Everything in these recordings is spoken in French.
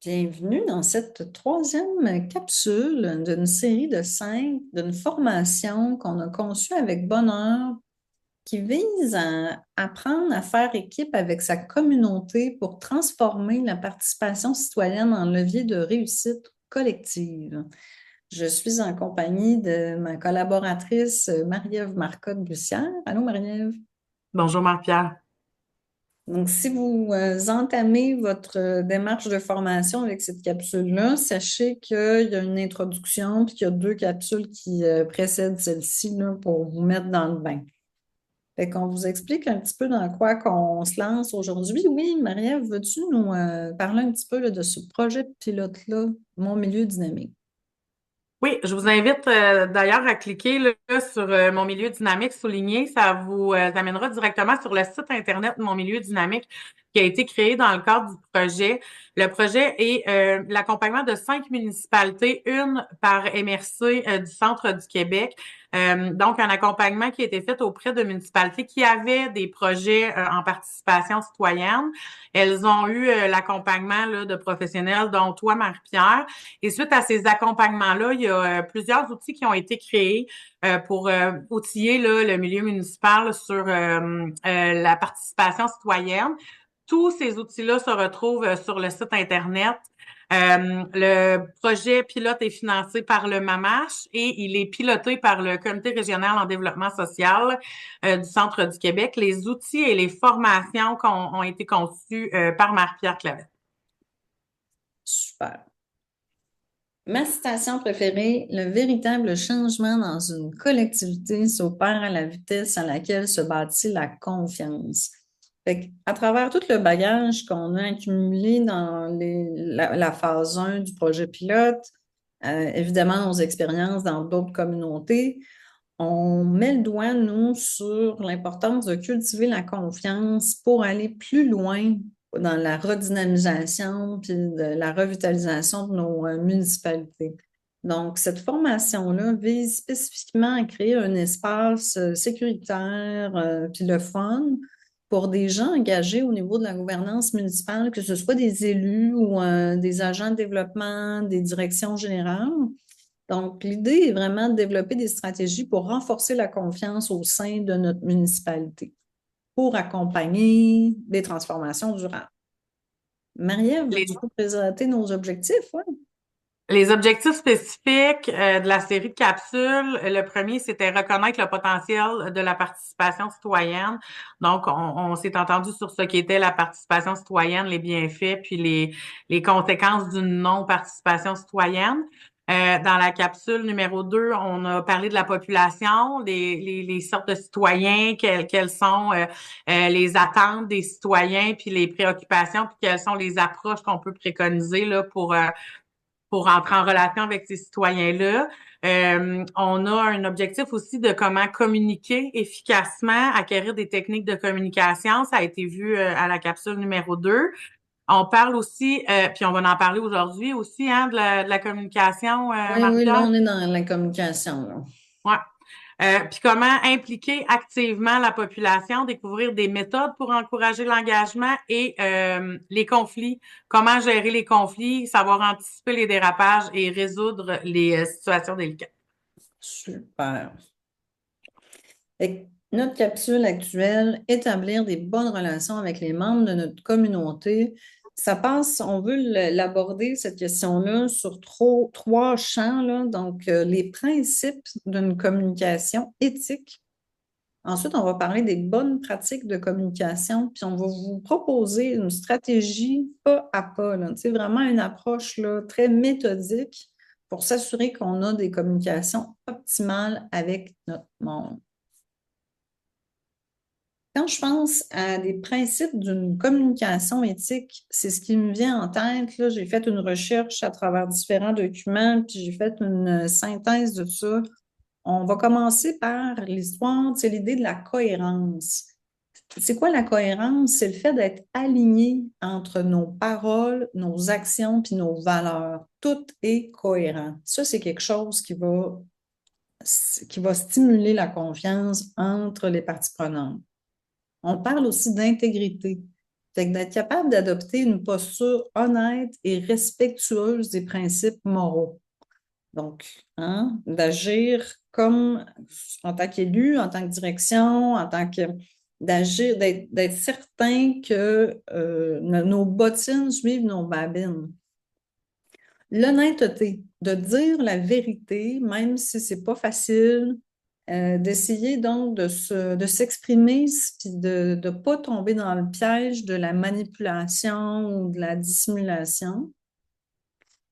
Bienvenue dans cette troisième capsule d'une série de 5, d'une formation qu'on a conçue avec bonheur, qui vise à apprendre à faire équipe avec sa communauté pour transformer la participation citoyenne en levier de réussite collective. Je suis en compagnie de ma collaboratrice Marie-Ève Marcotte-Bussière. Allô, Marie-Ève? Bonjour Marc-Pierre. Donc, si vous entamez votre démarche de formation avec cette capsule-là, sachez qu'il y a une introduction puis qu'il y a deux capsules qui précèdent celle-ci là, pour vous mettre dans le bain. Fait qu'on vous explique un petit peu dans quoi qu'on se lance aujourd'hui. Oui, Marie-Ève, veux-tu nous parler un petit peu là, de ce projet pilote-là, Mon milieu dynamique? Oui, je vous invite d'ailleurs à cliquer là, sur Mon milieu dynamique souligné. Ça vous amènera directement sur le site Internet de Mon milieu dynamique qui a été créé dans le cadre du projet. Le projet est l'accompagnement de 5 municipalités, une par MRC du centre du Québec. Donc, un accompagnement qui a été fait auprès de municipalités qui avaient des projets en participation citoyenne. Elles ont eu l'accompagnement là, de professionnels, dont toi, Marie-Pierre. Et suite à ces accompagnements-là, il y a plusieurs outils qui ont été créés pour outiller là, le milieu municipal sur la participation citoyenne. Tous ces outils-là se retrouvent sur le site Internet. Le projet pilote est financé par le MAMACH et il est piloté par le Comité régional en développement social du Centre du Québec. Les outils et les formations ont été conçus par Marie-Pierre Clavet. Super. Ma citation préférée, le véritable changement dans une collectivité s'opère à la vitesse à laquelle se bâtit la confiance. Fait à travers tout le bagage qu'on a accumulé dans la phase 1 du projet pilote, évidemment nos expériences dans d'autres communautés, on met le doigt, nous, sur l'importance de cultiver la confiance pour aller plus loin dans la redynamisation puis de la revitalisation de nos municipalités. Donc, cette formation-là vise spécifiquement à créer un espace sécuritaire puis le fun pour des gens engagés au niveau de la gouvernance municipale, que ce soit des élus ou des agents de développement, des directions générales. Donc, l'idée est vraiment de développer des stratégies pour renforcer la confiance au sein de notre municipalité, pour accompagner des transformations durables. Marie-Ève, Les veux-tu nous présenter nos objectifs? Ouais. Les objectifs spécifiques de la série de capsules, le premier, c'était reconnaître le potentiel de la participation citoyenne. Donc, on s'est entendu sur ce qu'était la participation citoyenne, les bienfaits, puis les conséquences d'une non-participation citoyenne. Dans la capsule numéro 2, on a parlé de la population, les sortes de citoyens, quelles sont les attentes des citoyens, puis les préoccupations, puis quelles sont les approches qu'on peut préconiser là, pour entrer en relation avec ces citoyens-là. On a un objectif aussi de comment communiquer efficacement, acquérir des techniques de communication. Ça a été vu à la capsule numéro 2. On parle aussi, puis on va en parler aujourd'hui aussi, hein, de la communication, Oui, oui, là, Marie-Pierre. on est dans la communication, là. Ouais. Puis comment impliquer activement la population, découvrir des méthodes pour encourager l'engagement et les conflits, comment gérer les conflits, savoir anticiper les dérapages et résoudre les situations délicates. Super. Fait que notre capsule actuelle, établir des bonnes relations avec les membres de notre communauté, ça passe, on veut l'aborder, cette question-là, sur trois champs, là. Donc, les principes d'une communication éthique. Ensuite, on va parler des bonnes pratiques de communication, puis on va vous proposer une stratégie pas à pas, là. Tu sais, vraiment une approche là, très méthodique pour s'assurer qu'on a des communications optimales avec notre monde. Quand je pense à des principes d'une communication éthique, c'est ce qui me vient en tête. Là, j'ai fait une recherche à travers différents documents, puis j'ai fait une synthèse de ça. On va commencer par l'histoire, c'est l'idée de la cohérence. C'est quoi la cohérence? C'est le fait d'être aligné entre nos paroles, nos actions puis nos valeurs. Tout est cohérent. Ça, c'est quelque chose qui va stimuler la confiance entre les parties prenantes. On parle aussi d'intégrité. Fait que d'être capable d'adopter une posture honnête et respectueuse des principes moraux. Donc, hein, d'agir comme en tant qu'élu, en tant que direction, en tant que d'agir, d'être certain que nos bottines suivent nos babines. L'honnêteté, de dire la vérité, même si c'est pas facile, d'essayer donc de s'exprimer puis de ne pas tomber dans le piège de la manipulation ou de la dissimulation.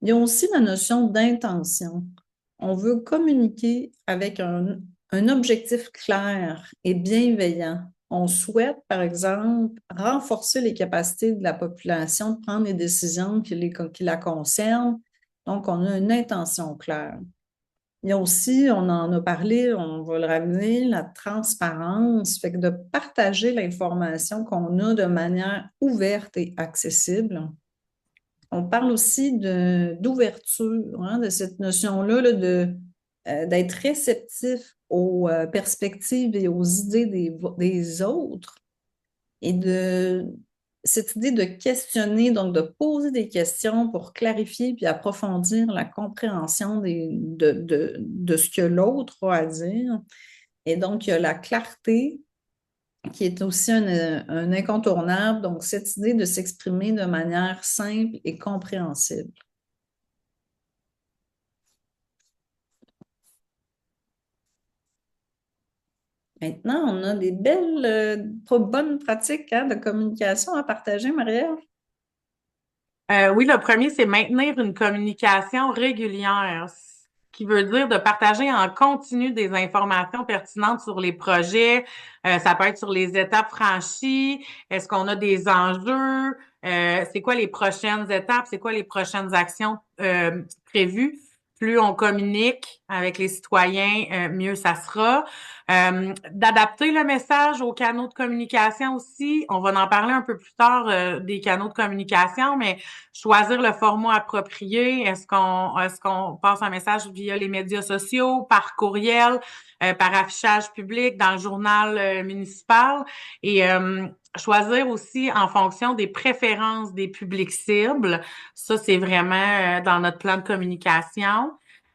Il y a aussi la notion d'intention. On veut communiquer avec un objectif clair et bienveillant. On souhaite, par exemple, renforcer les capacités de la population de prendre les décisions qui la concernent. Donc, on a une intention claire. Il y a aussi, on en a parlé, on va le ramener, la transparence, fait que de partager l'information qu'on a de manière ouverte et accessible. On parle aussi d'ouverture, hein, de cette notion-là là, d'être réceptif aux perspectives et aux idées des autres et de cette idée de questionner, donc de poser des questions pour clarifier puis approfondir la compréhension de ce que l'autre a à dire. Et donc, il y a la clarté qui est aussi un incontournable. Donc, cette idée de s'exprimer de manière simple et compréhensible. Maintenant, on a des belles, bonnes pratiques hein, de communication à partager, Maria. Oui, le premier, c'est maintenir une communication régulière, ce qui veut dire de partager en continu des informations pertinentes sur les projets. Ça peut être sur les étapes franchies. Est-ce qu'on a des enjeux? C'est quoi les prochaines étapes? C'est quoi les prochaines actions prévues? Plus on communique avec les citoyens, mieux ça sera. D'adapter le message aux canaux de communication aussi. On va en parler un peu plus tard des canaux de communication, mais choisir le format approprié. Est-ce qu'on passe un message via les médias sociaux, par courriel, par affichage public, dans le journal municipal et choisir aussi en fonction des préférences des publics cibles. Ça, c'est vraiment dans notre plan de communication.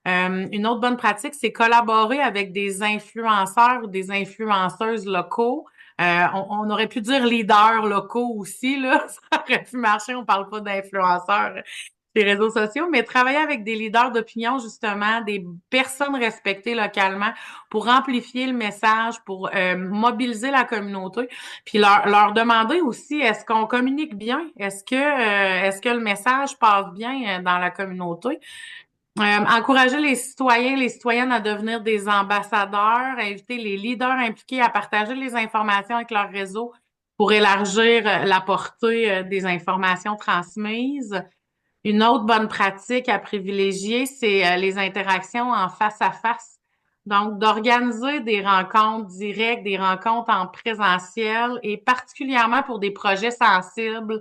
Une autre bonne pratique, c'est collaborer avec des influenceurs ou des influenceuses locaux. On aurait pu dire leaders locaux aussi, là. Ça aurait pu marcher, on parle pas d'influenceurs des réseaux sociaux, mais travailler avec des leaders d'opinion, justement, des personnes respectées localement pour amplifier le message, pour mobiliser la communauté, puis leur demander aussi, est-ce qu'on communique bien? Est-ce que le message passe bien dans la communauté? Encourager les citoyennes à devenir des ambassadeurs, inviter les leaders impliqués à partager les informations avec leur réseau pour élargir la portée des informations transmises. Une autre bonne pratique à privilégier, c'est les interactions en face à face. Donc, d'organiser des rencontres directes, des rencontres en présentiel et particulièrement pour des projets sensibles,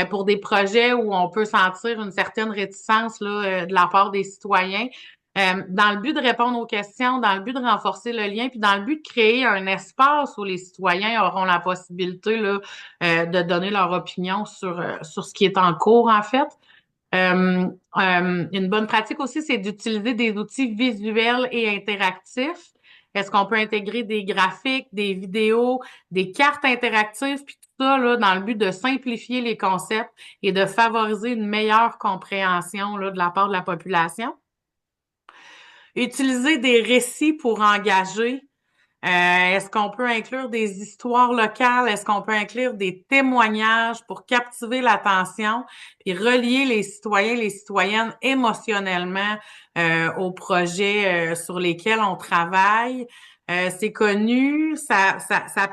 pour des projets où on peut sentir une certaine réticence là, de la part des citoyens, dans le but de répondre aux questions, dans le but de renforcer le lien, puis dans le but de créer un espace où les citoyens auront la possibilité là, de donner leur opinion sur ce qui est en cours, en fait. Une bonne pratique aussi, c'est d'utiliser des outils visuels et interactifs. Est-ce qu'on peut intégrer des graphiques, des vidéos, des cartes interactives, puis tout ça là, dans le but de simplifier les concepts et de favoriser une meilleure compréhension là, de la part de la population? Utiliser des récits pour engager. Est-ce qu'on peut inclure des histoires locales? Est-ce qu'on peut inclure des témoignages pour captiver l'attention et relier les citoyens et les citoyennes émotionnellement aux projets sur lesquels on travaille? C'est connu, ça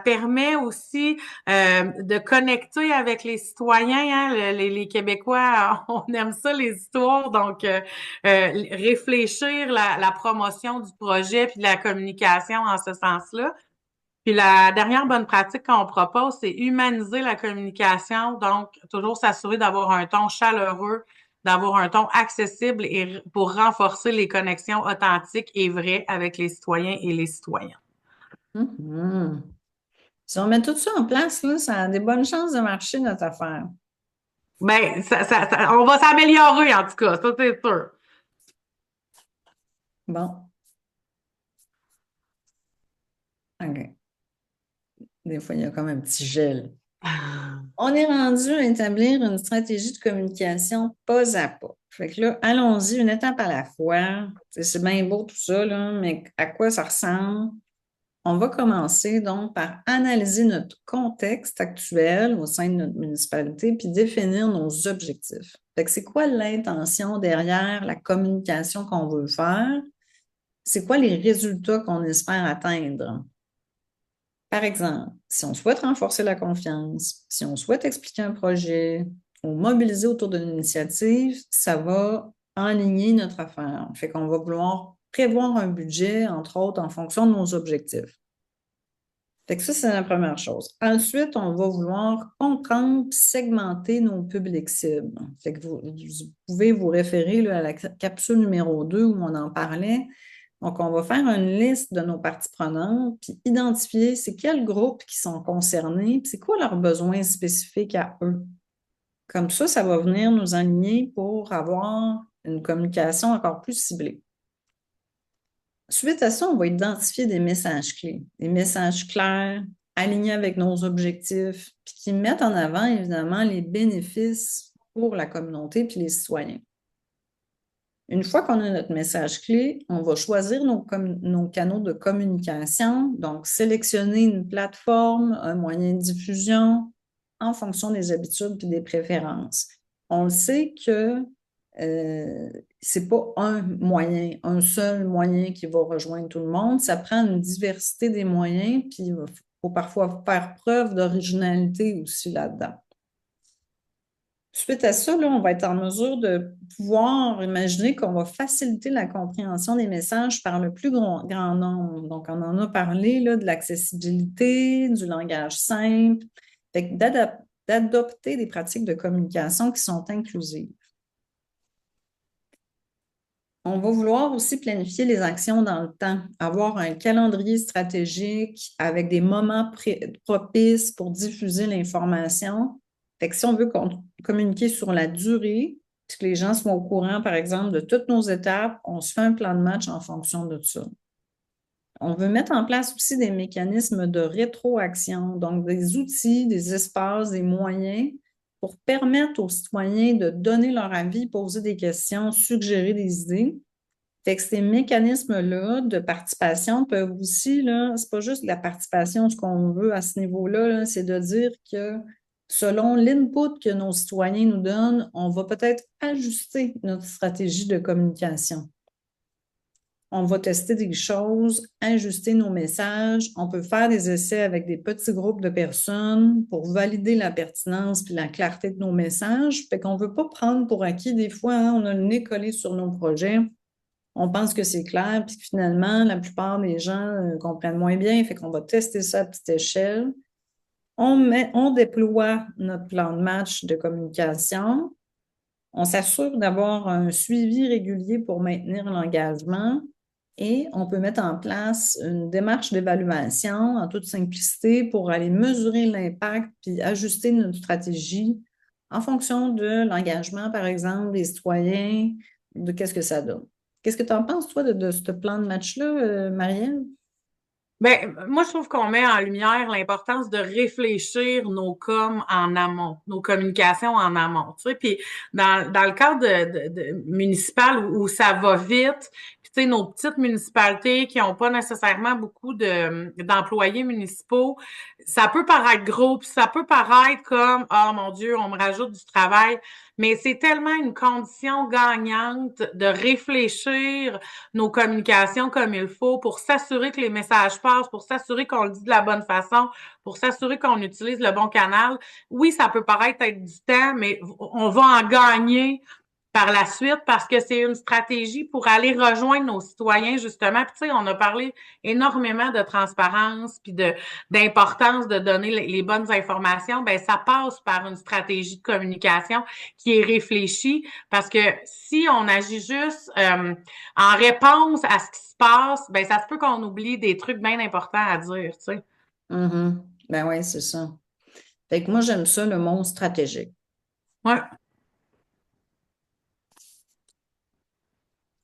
permet aussi de connecter avec les citoyens. Hein? Les Québécois, on aime ça, les histoires. Donc, réfléchir la promotion du projet puis de la communication en ce sens-là. Puis la dernière bonne pratique qu'on propose, c'est humaniser la communication. Donc, toujours s'assurer d'avoir un ton chaleureux, d'avoir un ton accessible et pour renforcer les connexions authentiques et vraies avec les citoyens et les citoyennes. Mhm. Si on met tout ça en place, là, ça a des bonnes chances de marcher, notre affaire. Ben, on va s'améliorer, en tout cas, ça, c'est sûr. Bon, OK. Des fois, il y a comme un petit gel. On est rendu à établir une stratégie de communication pas à pas. Fait que là, allons-y une étape à la fois. C'est bien beau tout ça, là, mais à quoi ça ressemble? On va commencer donc par analyser notre contexte actuel au sein de notre municipalité puis définir nos objectifs. Fait que c'est quoi l'intention derrière la communication qu'on veut faire? C'est quoi les résultats qu'on espère atteindre? Par exemple, si on souhaite renforcer la confiance, si on souhaite expliquer un projet ou mobiliser autour d'une initiative, ça va enligner notre affaire. Fait qu'on va vouloir prévoir un budget, entre autres, en fonction de nos objectifs. Fait que ça, c'est la première chose. Ensuite, on va vouloir comprendre et segmenter nos publics cibles. Fait que vous pouvez vous référer là, à la capsule numéro 2 où on en parlait. Donc, on va faire une liste de nos parties prenantes, puis identifier c'est quels groupes qui sont concernés, puis c'est quoi leurs besoins spécifiques à eux. Comme ça va venir nous aligner pour avoir une communication encore plus ciblée. Suite à ça, on va identifier des messages clés, des messages clairs, alignés avec nos objectifs, puis qui mettent en avant, évidemment, les bénéfices pour la communauté puis les citoyens. Une fois qu'on a notre message clé, on va choisir nos canaux de communication, donc sélectionner une plateforme, un moyen de diffusion en fonction des habitudes et des préférences. On le sait que c'est pas un moyen, un seul moyen qui va rejoindre tout le monde. Ça prend une diversité des moyens, puis il faut parfois faire preuve d'originalité aussi là-dedans. Suite à ça, là, on va être en mesure de pouvoir imaginer qu'on va faciliter la compréhension des messages par le plus grand nombre. Donc, on en a parlé là, de l'accessibilité, du langage simple, d'adopter des pratiques de communication qui sont inclusives. On va vouloir aussi planifier les actions dans le temps, avoir un calendrier stratégique avec des moments propices pour diffuser l'information. Fait que si on veut communiquer sur la durée, puis que les gens soient au courant, par exemple, de toutes nos étapes, on se fait un plan de match en fonction de ça. On veut mettre en place aussi des mécanismes de rétroaction, donc des outils, des espaces, des moyens pour permettre aux citoyens de donner leur avis, poser des questions, suggérer des idées. Fait que ces mécanismes-là de participation peuvent aussi, là, c'est pas juste la participation, ce qu'on veut à ce niveau-là, là, c'est de dire que selon l'input que nos citoyens nous donnent, on va peut-être ajuster notre stratégie de communication. On va tester des choses, ajuster nos messages. On peut faire des essais avec des petits groupes de personnes pour valider la pertinence et la clarté de nos messages. Fait qu'on ne veut pas prendre pour acquis des fois, hein, on a le nez collé sur nos projets. On pense que c'est clair, puis finalement, la plupart des gens comprennent moins bien. Fait qu'on va tester ça à petite échelle. On déploie notre plan de match de communication. On s'assure d'avoir un suivi régulier pour maintenir l'engagement. Et on peut mettre en place une démarche d'évaluation en toute simplicité pour aller mesurer l'impact puis ajuster notre stratégie en fonction de l'engagement, par exemple, des citoyens, de qu'est-ce que ça donne. Qu'est-ce que tu en penses, toi, de ce plan de match-là, Marielle? Ben, moi, je trouve qu'on met en lumière l'importance de réfléchir nos coms en amont, nos communications en amont. Tu sais, puis dans le cadre de municipal où ça va vite, puis tu sais, nos petites municipalités qui n'ont pas nécessairement beaucoup d'employés municipaux, ça peut paraître gros, puis ça peut paraître comme oh mon Dieu, on me rajoute du travail, mais c'est tellement une condition gagnante de réfléchir nos communications comme il faut pour s'assurer que les messages passent, pour s'assurer qu'on le dit de la bonne façon, pour s'assurer qu'on utilise le bon canal. Oui, ça peut paraître être du temps, mais on va en gagner par la suite parce que c'est une stratégie pour aller rejoindre nos citoyens justement. Puis tu sais, on a parlé énormément de transparence puis d'importance de donner les bonnes informations. Ben ça passe par une stratégie de communication qui est réfléchie parce que si on agit juste en réponse à ce qui se passe, ben ça se peut qu'on oublie des trucs bien importants à dire, tu sais. Mm-hmm. Ben oui, c'est ça. Fait que moi, j'aime ça, le monde stratégique. Ouais.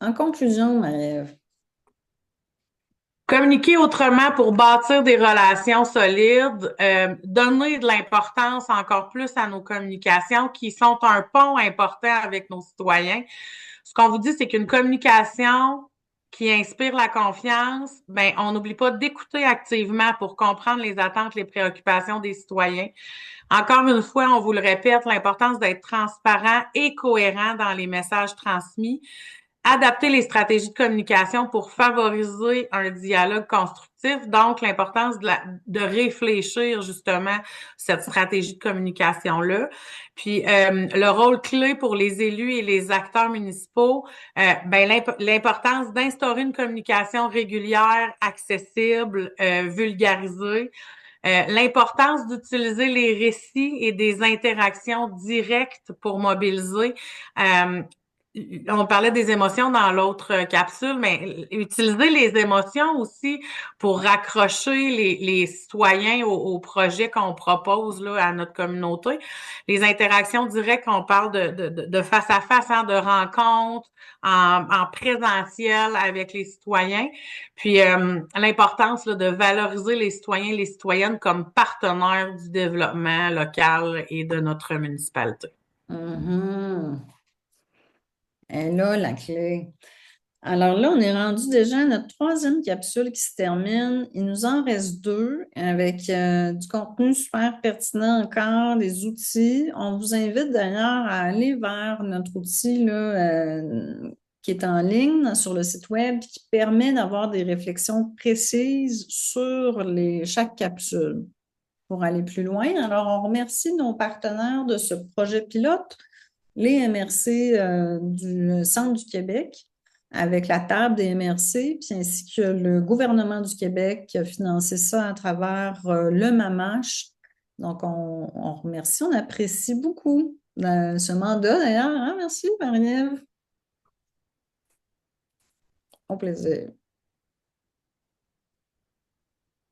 En conclusion, Marie-Ève, Communiquer autrement pour bâtir des relations solides, donner de l'importance encore plus à nos communications qui sont un pont important avec nos citoyens. Ce qu'on vous dit, c'est qu'une communication qui inspire la confiance, ben, on n'oublie pas d'écouter activement pour comprendre les attentes, les préoccupations des citoyens. Encore une fois, on vous le répète, l'importance d'être transparent et cohérent dans les messages transmis. Adapter les stratégies de communication pour favoriser un dialogue constructif. Donc, l'importance de réfléchir justement cette stratégie de communication-là. Puis, le rôle clé pour les élus et les acteurs municipaux, ben, l'importance d'instaurer une communication régulière, accessible, vulgarisée. L'importance d'utiliser les récits et des interactions directes pour mobiliser. On parlait des émotions dans l'autre capsule, mais utiliser les émotions aussi pour raccrocher les citoyens au projet qu'on propose là, à notre communauté. Les interactions directes, on parle de face à face, hein, de rencontres en présentiel avec les citoyens. Puis l'importance là, de valoriser les citoyens et les citoyennes comme partenaires du développement local et de notre municipalité. mhm, est là la clé. Alors là, on est rendu déjà à notre troisième capsule qui se termine. Il nous en reste deux avec du contenu super pertinent encore, des outils. On vous invite d'ailleurs à aller vers notre outil là, qui est en ligne sur le site web qui permet d'avoir des réflexions précises sur chaque capsule pour aller plus loin. Alors, on remercie nos partenaires de ce projet pilote, les MRC du Centre du Québec, avec la table des MRC, puis ainsi que le gouvernement du Québec qui a financé ça à travers le MAMACH. Donc, on remercie, on apprécie beaucoup ce mandat d'ailleurs. Hein? Merci, Marie-Ève. Au plaisir.